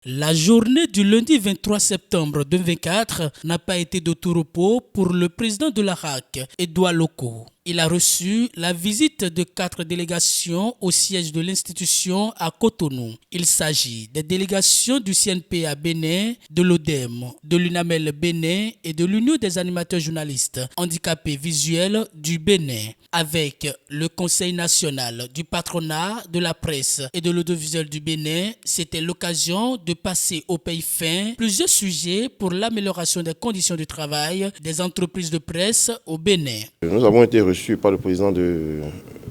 La journée du lundi 23 septembre 2024 n'a pas été de tout repos pour le président de la RAC, Edouard Loko. Il a reçu la visite de 4 délégations au siège de l'institution à Cotonou. Il s'agit des délégations du CNP à Bénin, de l'ODEM, de l'UNAMEL Bénin et de l'Union des animateurs journalistes handicapés visuels du Bénin, avec le Conseil national du patronat de la presse et de l'audiovisuel du Bénin. C'était l'occasion de passer au pays fin plusieurs sujets pour l'amélioration des conditions de travail des entreprises de presse au Bénin. Nous avons été reçus par le président de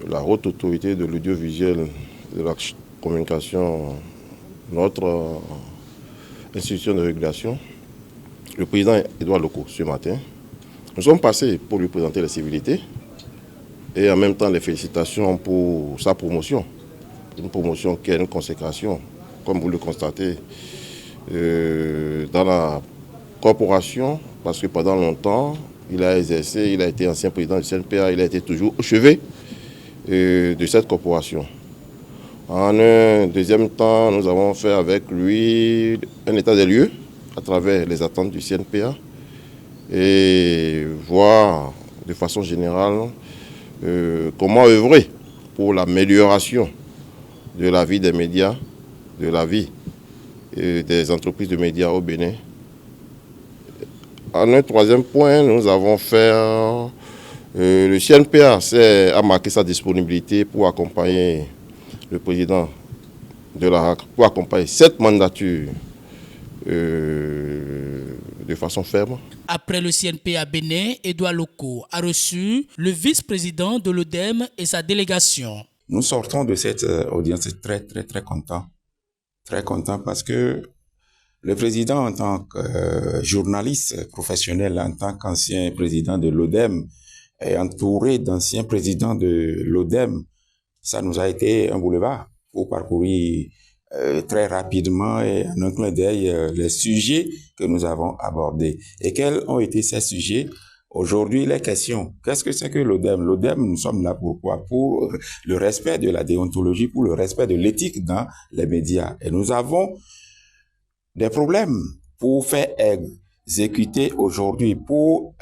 la haute autorité de l'audiovisuel de la communication, notre institution de régulation, le président Edouard Loko, ce matin. Nous sommes passés pour lui présenter les civilités et en même temps les félicitations pour sa promotion. Une promotion qui est une consécration, comme vous le constatez, dans la corporation, parce que pendant longtemps, il a exercé, il a été ancien président du CNPA, il a été toujours au chevet de cette corporation. En un deuxième temps, nous avons fait avec lui un état des lieux à travers les attentes du CNPA et voir de façon générale comment œuvrer pour l'amélioration de la vie des médias, de la vie des entreprises de médias au Bénin. En un troisième point, nous avons fait, le CNPA a marqué sa disponibilité pour accompagner le président de la RAC, pour accompagner cette mandature de façon ferme. Après le CNPA Bénin, Edouard Loko a reçu le vice-président de l'ODEM et sa délégation. Nous sortons de cette audience très contents. Très contents parce que le président, en tant que journaliste professionnel, en tant qu'ancien président de l'ODEM, et entouré d'anciens présidents de l'ODEM, ça nous a été un boulevard pour parcourir très rapidement et en un clin d'œil les sujets que nous avons abordés. Et quels ont été ces sujets? Aujourd'hui, les questions. Qu'est-ce que c'est que l'ODEM? L'ODEM, nous sommes là pourquoi? Pour le respect de la déontologie, pour le respect de l'éthique dans les médias. Et nous avons des problèmes pour faire exécuter aujourd'hui, pour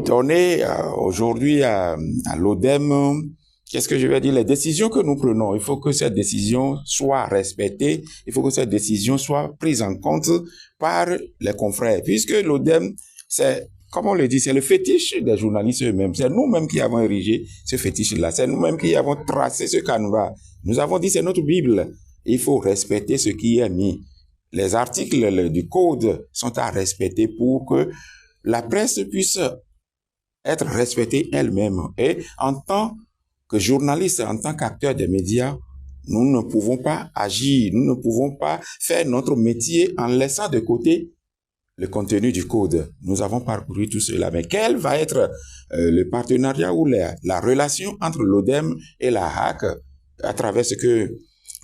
donner aujourd'hui à l'ODEM, qu'est-ce que je vais dire, les décisions que nous prenons. Il faut que ces décisions soient respectées, il faut que ces décisions soient prises en compte par les confrères, puisque l'ODEM, c'est, comme on le dit, c'est le fétiche des journalistes eux-mêmes. C'est nous-mêmes qui avons érigé ce fétiche-là. C'est nous-mêmes qui avons tracé ce canevas. Nous avons dit, c'est notre Bible. Il faut respecter ce qui est mis. Les articles du code sont à respecter pour que la presse puisse être respectée elle-même. Et en tant que journaliste, en tant qu'acteur des médias, nous ne pouvons pas agir, nous ne pouvons pas faire notre métier en laissant de côté le contenu du code. Nous avons parcouru tout cela. Mais quel va être le partenariat ou la relation entre l'ODEM et la RAC à travers ce que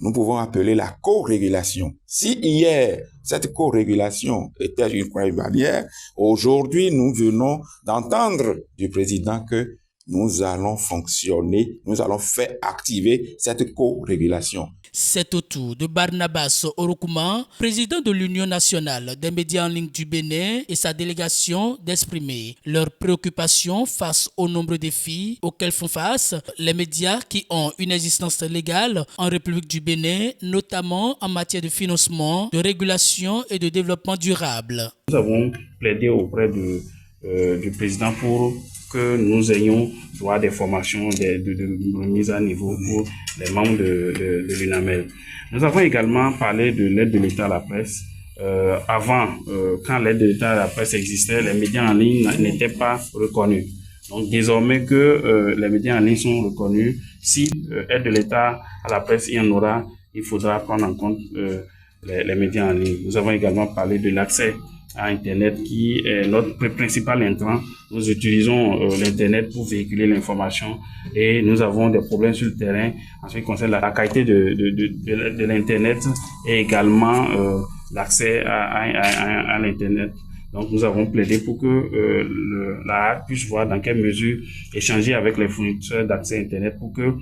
nous pouvons appeler la co-régulation? Si hier, cette co-régulation était une première barrière, aujourd'hui, nous venons d'entendre du président que nous allons fonctionner, nous allons faire activer cette co-régulation. C'est au tour de Barnabas Orokuma, président de l'Union nationale des médias en ligne du Bénin et sa délégation d'exprimer leurs préoccupations face aux nombreux défis auxquels font face les médias qui ont une existence légale en République du Bénin, notamment en matière de financement, de régulation et de développement durable. Nous avons plaidé auprès du président pour que nous ayons droit à des formations de mise à niveau pour les membres de l'UNAMEL. Nous avons également parlé de l'aide de l'État à la presse. Avant, quand l'aide de l'État à la presse existait, les médias en ligne n'étaient pas reconnus. Donc désormais que les médias en ligne sont reconnus, si aide de l'État à la presse il y en aura, il faudra prendre en compte les médias en ligne. Nous avons également parlé de l'accès à Internet qui est notre principal intrant. Nous utilisons l'Internet pour véhiculer l'information et nous avons des problèmes sur le terrain en ce qui concerne la qualité de l'Internet et également l'accès à l'Internet Donc, nous avons plaidé pour que la HAC puisse voir dans quelle mesure échanger avec les fournisseurs d'accès Internet pour que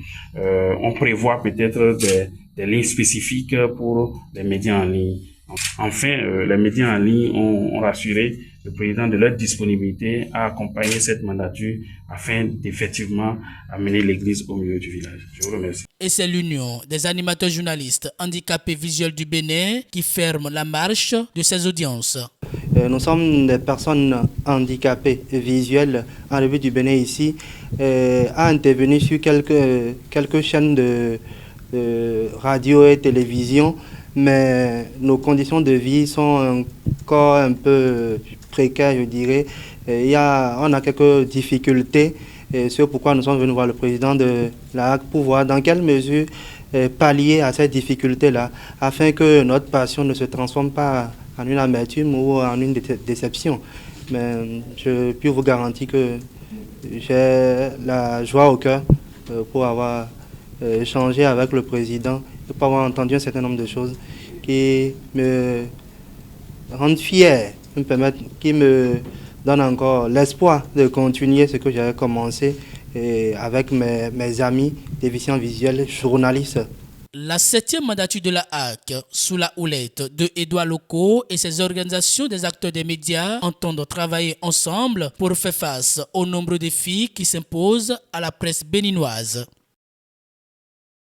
on prévoit peut-être des lignes spécifiques pour les médias en ligne. Enfin, les médias en ligne ont rassuré le président de leur disponibilité à accompagner cette mandature afin d'effectivement amener l'église au milieu du village. Je vous remercie. Et c'est l'Union des animateurs journalistes handicapés visuels du Bénin qui ferme la marche de ces audiences. Nous sommes des personnes handicapées visuelles en République du Bénin ici, à intervenir sur quelques chaînes de radio et télévision, mais nos conditions de vie sont encore un peu précaires, je dirais. On a quelques difficultés, et c'est pourquoi nous sommes venus voir le président de la HAC pour voir dans quelle mesure pallier à ces difficultés-là, afin que notre passion ne se transforme pas en une amertume ou en une déception. Mais je puis vous garantir que j'ai la joie au cœur pour avoir échangé avec le président et pour avoir entendu un certain nombre de choses qui me rendent fier, qui me donnent encore l'espoir de continuer ce que j'avais commencé avec mes amis déficients visuels, journalistes. La 7e mandature de la HAC, sous la houlette de Édouard Locaux et ses organisations des acteurs des médias, entendent travailler ensemble pour faire face aux nombreux défis qui s'imposent à la presse béninoise.